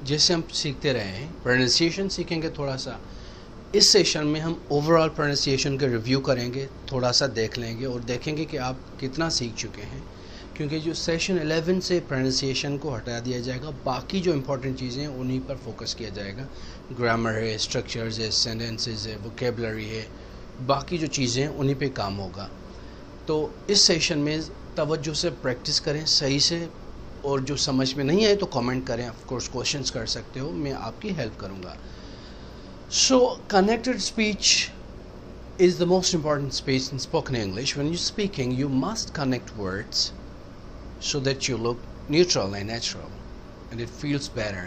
जैसे हम सीखते रहे हैं, प्रोनाउंसिएशन सीखेंगे थोड़ा सा। इस सेशन में हम ओवरऑल प्रोनाउंसिएशन का रिव्यू करेंगे, थोड़ा सा देख लेंगे और देखेंगे कि आप कितना सीख चुके हैं, क्योंकि जो सेशन 11 से प्रोनाउंसिएशन को हटा दिया जाएगा, बाकी जो इंपॉर्टेंट चीज़ें हैं उन्हीं पर फोकस किया जाएगा। ग्रामर है, स्ट्रक्चर्स है, सेंटेंसेस है, वोकेबलरी है, बाकी जो चीज़ें हैं उन्हीं पे काम होगा। तो इस सेशन में तवज्जो से प्रैक्टिस करें सही से, और जो समझ में नहीं आए तो कमेंट करें, ऑफ कोर्स क्वेश्चंस कर सकते हो, मैं आपकी हेल्प करूँगा। So connected speech is the most important speech in spoken English. When you're speaking, you must connect words so that you look neutral and natural and it feels better.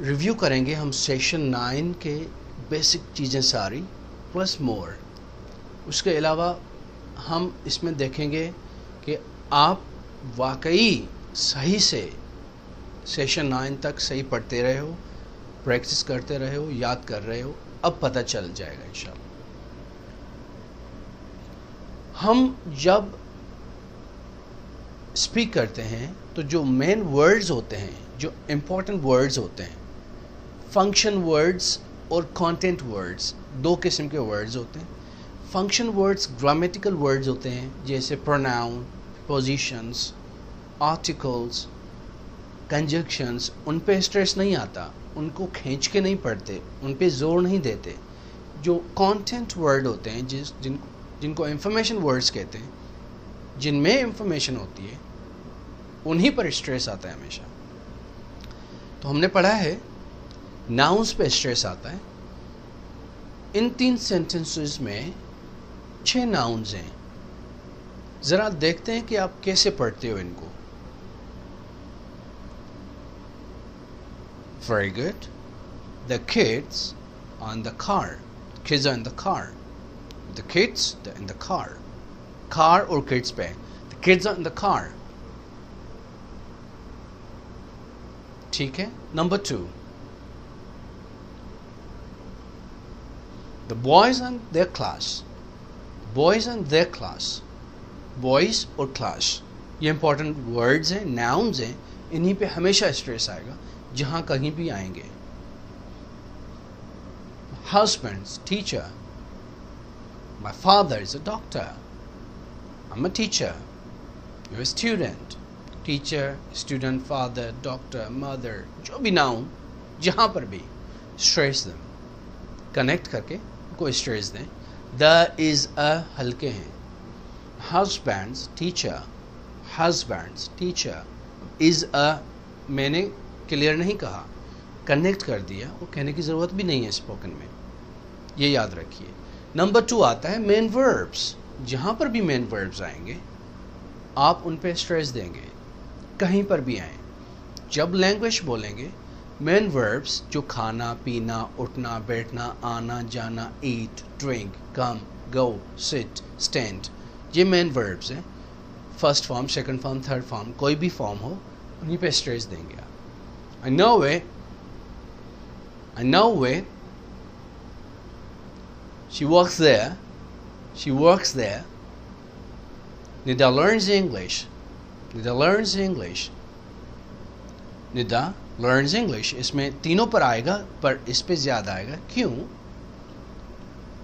Review करेंगे हम session 9 के basic चीज़ें सारी plus मोर। उसके अलावा हम इसमें देखेंगे कि आप वाकई सही से सेशन 9 तक सही पढ़ते रहे हो, प्रैक्टिस करते रहे हो, याद कर रहे हो, अब पता चल जाएगा इंशाल्लाह। हम जब स्पीक करते हैं तो जो मेन वर्ड्स होते हैं, जो इम्पोर्टेंट वर्ड्स होते हैं, फंक्शन वर्ड्स और कंटेंट वर्ड्स, दो किस्म के वर्ड्स होते हैं। फंक्शन वर्ड्स ग्रामेटिकल वर्ड्स होते हैं, जैसे प्रोनाउन, पोजीशंस, आर्टिकल्स, कंजक्शंस। उन पे स्ट्रेस नहीं आता, उनको खींच के नहीं पढ़ते, उन पे जोर नहीं देते। जो कंटेंट वर्ड होते हैं, जिनको इंफॉर्मेशन वर्ड्स कहते हैं, जिनमें इंफॉर्मेशन होती है, उन्हीं पर स्ट्रेस आता है हमेशा। तो हमने पढ़ा है नाउन्स पे स्ट्रेस आता है। इन 3 सेंटेंसेस में 6 नाउन्स हैं। ज़रा देखते हैं कि आप कैसे पढ़ते हो इनको। Very good. The kids are in the car. Kids are in the car. The kids, they're in the car. Car or kids पे. The kids are in the car. ठीक है. Number 2. The boys are in their class. Boys are in their class. Boys और class. ये important words हैं, nouns हैं. इन्हीं पे हमेशा स्ट्रेस आएगा जहाँ कहीं भी आएंगे। Husbands, teacher. My father is a doctor. I'm a teacher. You're a student. Teacher, student, father, doctor, mother, जो भी नाउन, जहाँ पर भी स्ट्रेस दें, कनेक्ट करके कोई स्ट्रेस दें। The is a हल्के हैं। Husbands, teacher. Husbands, teacher. Is a मैंने क्लियर नहीं कहा, कनेक्ट कर दिया, वो कहने की ज़रूरत भी नहीं है स्पोकन में, ये याद रखिए। नंबर 2 आता है मेन वर्ब्स। जहाँ पर भी मेन वर्ब्स आएंगे आप उन पे स्ट्रेस देंगे, कहीं पर भी आए। जब लैंग्वेज बोलेंगे, मेन वर्ब्स जो खाना, पीना, उठना, बैठना, आना, जाना, ईट, ड्रिंक, कम, गो, सिट, स्टैंड, ये मेन वर्ब्स हैं। First form, second form, third form, कोई भी फॉर्म हो, उन्हीं पे स्ट्रेस देंगे आप। I know it. I know it. She works there. She works there. Nida learns English. Nida learns English. Nida learns English. इसमें तीनों पर आएगा, पर इस पे ज़्यादा आएगा। क्यों?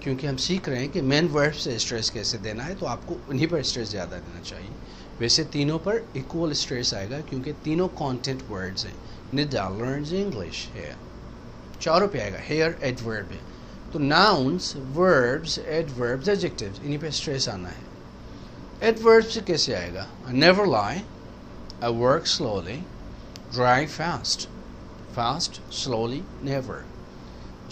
क्योंकि हम सीख रहे हैं कि मेन वर्ब से स्ट्रेस कैसे देना है, तो आपको उन्हीं पर स्ट्रेस ज़्यादा देना चाहिए। वैसे तीनों पर इक्वल स्ट्रेस आएगा, क्योंकि तीनों कंटेंट वर्ड्स हैं। Nida learns English here. चारों पे आएगा। Here adverb है। तो nouns, verbs, adverbs, adjectives, इन्हीं पे स्ट्रेस आना है। Adverbs से कैसे आएगा? I never lie. I work slowly. Drive fast. Fast, slowly, never.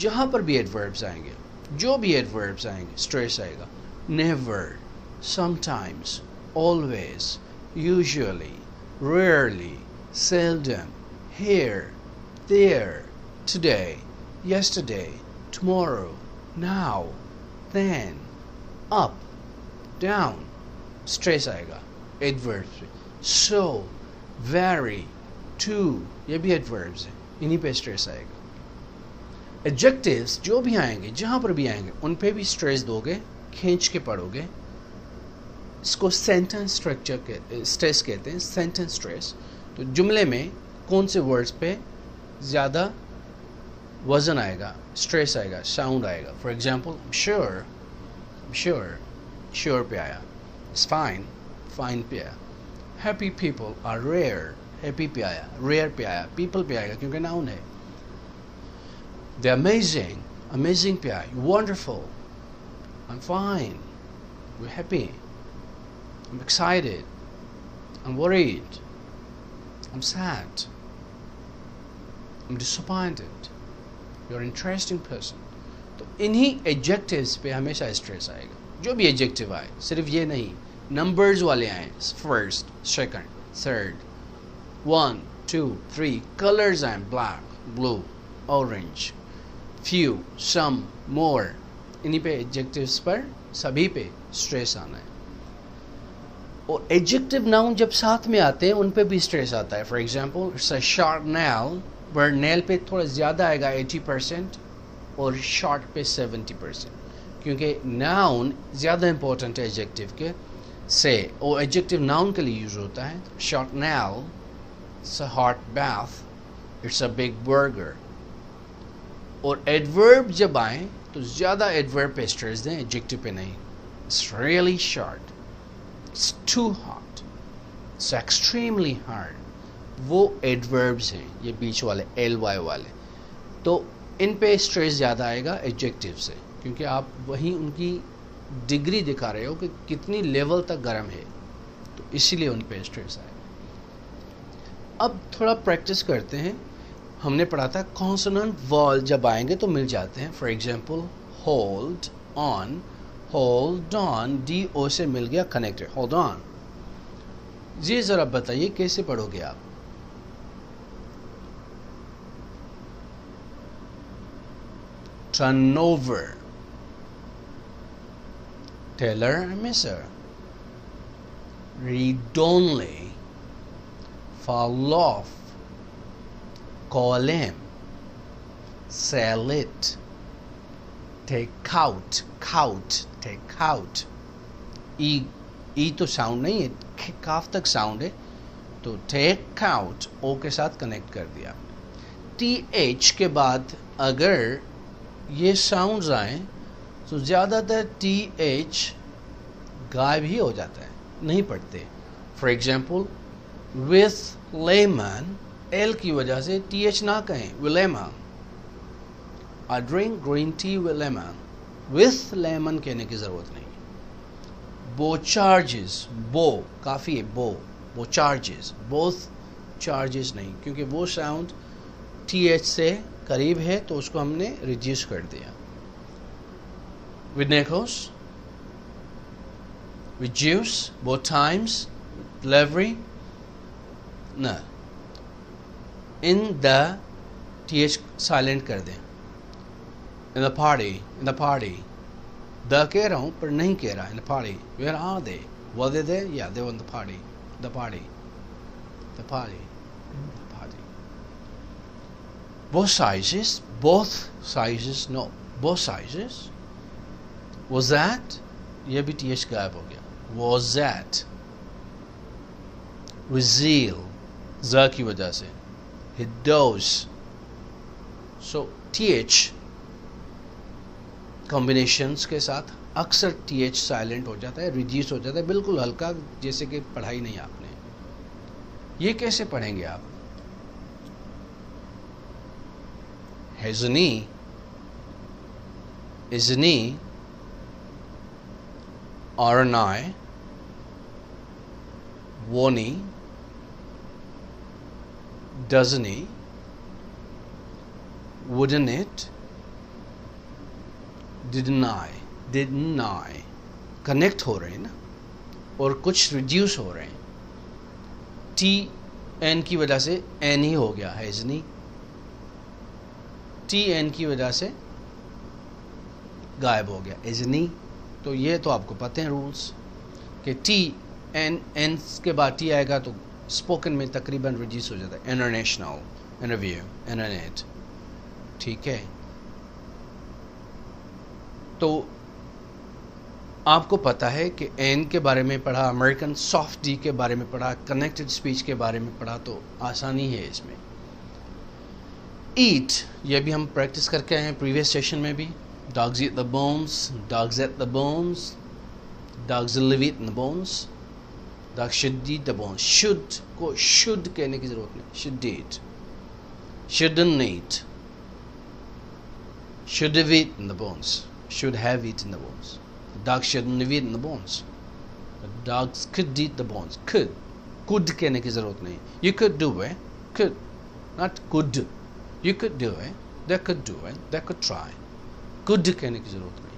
जहाँ पर भी adverbs आएंगे, जो भी adverbs आएंगे, स्ट्रेस आएगा। Never, sometimes, always, usually, rarely, seldom, here, there, today, yesterday, tomorrow, now, then, up, down, stress आएगा एडवर्ब्स पे। so, very, to, ये भी एडवर्ब्स हैं, इन्हीं पे स्ट्रेस आएगा। एडजेक्टिव्स जो भी आएंगे, जहाँ पर भी आएंगे, उन पे भी स्ट्रेस दोगे, खींच के पढ़ोगे। इसको सेंटेंस स्ट्रक्चर के स्ट्रेस कहते हैं, सेंटेंस स्ट्रेस। तो जुमले में कौन से वर्ड्स पे ज़्यादा वज़न आएगा, स्ट्रेस आएगा, साउंड आएगा. फॉर एग्जाम्पल श्योर पे आया. इट्स फाइन पे आया. Happy people are rare, happy पे आया. रेयर पे आया. पीपल पे आएगा क्योंकि नाउन है. द अमेजिंग पे आया. Wonderful, I am fine, we happy, I am excited, I am worried, I am sad, I am disappointed, you are interesting person. तो इन्हीं एडजेक्टिव्स पे हमेशा स्ट्रेस आएगा. जो भी एडजेक्टिव आए, सिर्फ ये नहीं, नंबर्स वाले आए, फर्स्ट, सेकंड, थर्ड, 1, 2, 3, कलर्स आए, ब्लैक, ब्लू, ऑरेंज, फ्यू, सम, मोर, इन्हीं पे एडजेक्टिव्स पर सभी पे स्ट्रेस आना है. और एडजेक्टिव नाउन जब साथ में आते हैं उन पे भी स्ट्रेस आता है. For example it's a sharp nail, पर नेल पे थोड़ा ज़्यादा आएगा 80% और शॉर्ट पे 70%, क्योंकि नाउन ज़्यादा इंपॉर्टेंट है एडजेक्टिव के से, और एडजेक्टिव नाउन के लिए यूज़ होता है. Short nail, it's a hot bath, it's a big burger. और एडवर्ब जब आए तो ज़्यादा एडवर्ब पे स्ट्रेस दें, एडजेक्टिव पे नहीं. It's really short, it's too hot, it's extremely hard. वो एडवर्ब्स हैं, ये बीच वाले ly वाले. तो इन पे स्ट्रेस ज़्यादा आएगा एडजेक्टिव से, क्योंकि आप वहीं उनकी डिग्री दिखा रहे हो कि कितनी लेवल तक गर्म है, तो इसीलिए उन पे स्ट्रेस आएगा. अब थोड़ा प्रैक्टिस करते हैं. हमने पढ़ा था कॉन्सोनेंट वॉल जब आएंगे तो मिल जाते हैं. For example hold on, DO से मिल गया कनेक्टेड, होल्ड ऑन. ये ज़रा बताइए कैसे पढ़ोगे आप. turnover, teller and misser, read only, fall off, call him, sell it, take out, take out. ई तो साउंड नहीं है, काफ तक साउंड है, तो टेक आउट ओ के साथ कनेक्ट कर दिया. TH के बाद अगर ये साउंड्स आए तो ज़्यादातर TH गायब ही हो जाता है, नहीं पढ़ते. For example with lemon, L की वजह से TH ना कहें, with lemon. I drink green tea with lemon, with lemon कहने की ज़रूरत नहीं. बो चार्जेस, बो काफ़ी है, बो चार्जेस, बोथ चार्जेस नहीं, क्योंकि वो साउंड TH से करीब है तो उसको हमने रिड्यूस कर दिया. विद नेकोस, with juice, both times, delivery, न, इन द TH साइलेंट कर दें. इन द पार्टी, द कह रहा हूँ पर नहीं कह रहा. In the party, where are they, were they there, या they were in the party. Both sizes, no, both sizes. Was that, ये भी TH गायब हो गया. Was that, with zeal, ज़ की वजह से. He does. So TH combinations के साथ अक्सर TH साइलेंट हो जाता है, रिड्यूस हो जाता है, बिल्कुल हल्का, जैसे कि पढ़ाई नहीं आपने. ये कैसे पढ़ेंगे आप. Hasn't he, aren't I, won't he, doesn't he, wouldn't it, didn't I. Connect हो रहे हैं ना, और कुछ रिड्यूस हो रहे हैं. TN की वजह से N ही हो गया, hasn't he. TN की वजह से गायब हो गया, isn't he. तो ये तो आपको पते हैं रूल्स कि N के बाद T आएगा तो स्पोकन में तकरीबन रिड्यूस हो जाता है. इंटरनेशनल, इंटरव्यू, इंटरनेट, ठीक है. तो آپ کو پتہ ہے کہ این کے بارے میں پڑھا, امریکن سافٹ ڈی کے بارے میں پڑھا, کنیکٹڈ اسپیچ کے بارے میں پڑھا, تو آسانی ہے اس میں. ایٹ, یہ بھی ہم پریکٹس کر کے آئے ہیں پریویس سیشن میں بھی. Dogs eat the bones, dogs eat the bones, dogs leave eat the bones, dog should eat the bones. Should کو شوڈ کہنے کی ضرورت نہیں, should eat, shouldn't eat, should have eaten the bones, should have eaten the bones. The dog shouldn't have eaten the bones. The dogs could eat the bones. Could کہنے کی ضرورت نہیں. You could do it. Could, not could. You could do it. They could do it. They could try. Could کہنے کی ضرورت نہیں.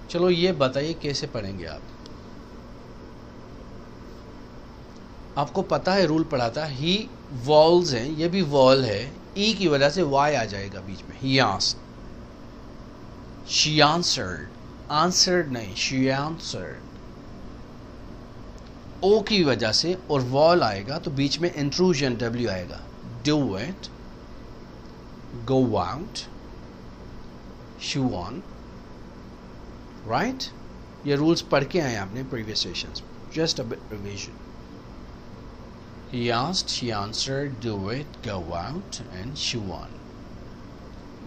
چلو یہ بتائیے کیسے پڑھیں گے آپ. آپ کو پتہ ہے رول پڑھا تھا, ہی والز ہیں, یہ بھی وال ہے, ای کی وجہ سے وائی آ جائے گا بیچ میں. He asked, she answered, answered نہیں, she answered. او کی وجہ سے اور وال آئے گا تو بیچ میں انٹروژن ڈبلیو آئے گا. Do it, go out, chew on, right? یہ رولز پڑھ کے آئے آپ نے previous sessions. Just a bit revision. He asked, she answered, do it, go out, and chew on.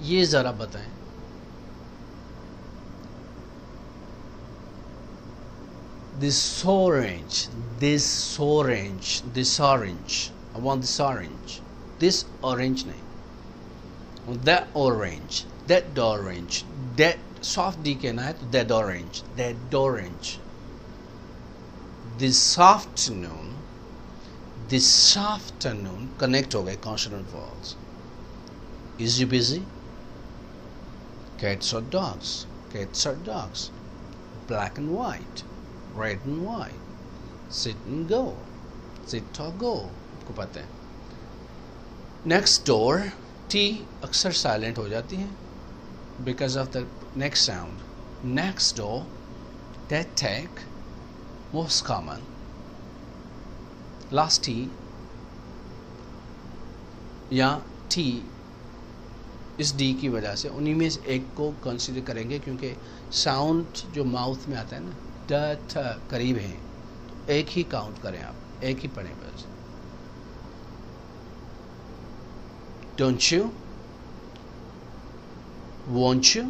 یہ ذرا بتائیں. This orange, this orange, this orange. I want this orange. This orange نہیں. That orange, that orange, that soft D کہنا ہے تو that orange, that orange. This afternoon, this afternoon connect ہو گئے consonant vowels. Is he busy? Cats or dogs? Cats or dogs? Black and white, red and white, sit and go, sit or go. آپ کو پتہ ہے. Next door, T اکثر silent ہو جاتی ہے because of the next sound. Next door, that tag, most common. Last T یا T اس D کی وجہ سے انہی میں سے ایک کو کنسیڈر کریں گے کیونکہ ساؤنڈ جو ماؤتھ میں آتا ہے نا, ڈ ٹھ قریب ہیں, تو ایک ہی کاؤنٹ کریں آپ, ایک ہی پڑھیں بس. Don't you, won't you,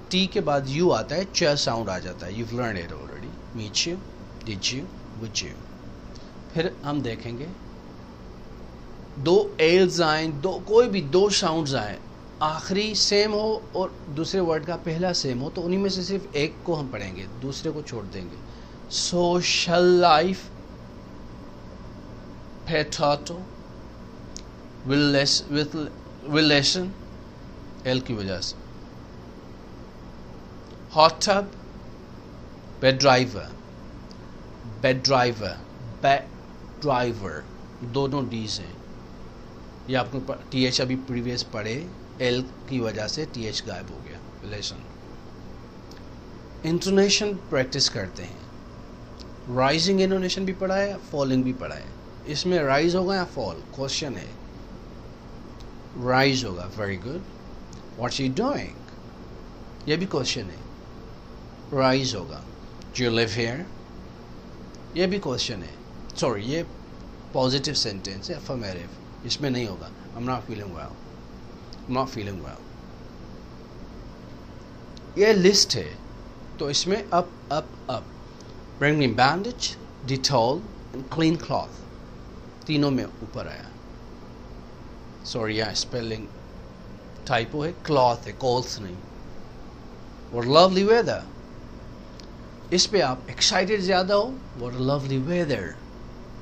T کے بعد یو آتا ہے, چ ساؤنڈ آ جاتا ہے. You've learned it already. Meet you, did you, would you. پھر ہم دیکھیں گے دو ایلز آئیں, دو کوئی بھی دو ساؤنڈز آئیں, آخری سیم ہو اور دوسرے ورڈ کا پہلا سیم ہو, تو انہی میں سے صرف ایک کو ہم پڑھیں گے, دوسرے کو چھوڑ دیں گے. Social life, potato, will listen, L کی وجہ سے. hot tub, bed driver, bed driver, bed driver, دونوں ڈیز ہیں. یہ آپ کو ٹی ایچ ابھی پریویس پڑھے, ایل کی وجہ سے ٹی ایچ غائب ہو گیا. لیسن انٹونیشن پریکٹس کرتے ہیں. رائزنگ انٹونیشن بھی پڑھا ہے, فالنگ بھی پڑھا ہے. اس میں رائز ہوگا یا فال, کوشچن ہے. رائز ہوگا, very good. What's you doing, یہ بھی کوشچن ہے. رائز ہوگا. ڈو یو لیو ہیئر, یہ بھی کوشچن ہے. سوری, یہ پازیٹیو سینٹینس ہے, افرمیٹیو, اس میں نہیں ہوگا. I'm not feeling well, I'm not feeling well. یہ لسٹ ہے تو اس میں up. Bring me bandage, Dettol and clean cloth, تینوں میں اوپر آیا. سوری, یہ اسپیلنگ ٹائپو ہے, کلاتھ ہے, کولتھ نہیں. What a lovely weather, اس پہ آپ ایکسائٹیڈ زیادہ ہو, what a lovely weather.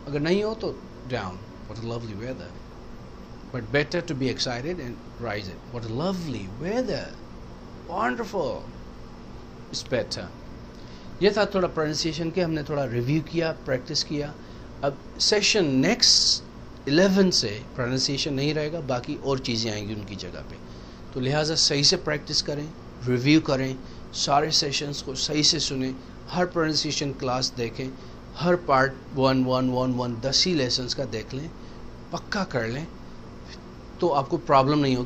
اگر نہیں ہو تو down, what a lovely weather. But better to be excited and rise it. What a lovely weather, wonderful. It's better. یہ تھا تھوڑا پروننسیشن کے, ہم نے تھوڑا ریویو کیا, پریکٹس کیا. اب سیشن نیکسٹ 11 سے پروننسیشن نہیں رہے گا, باقی اور چیزیں آئیں گی ان کی جگہ پہ. تو لہٰذا صحیح سے پریکٹس کریں, ریویو کریں, سارے سیشنز کو صحیح سے سنیں, ہر پروننسیشن کلاس دیکھیں, ہر پارٹ 1 10 ہی لیسنس کا دیکھ لیں, پکا کر لیں, تو آپ کو پرابلم نہیں ہوگی.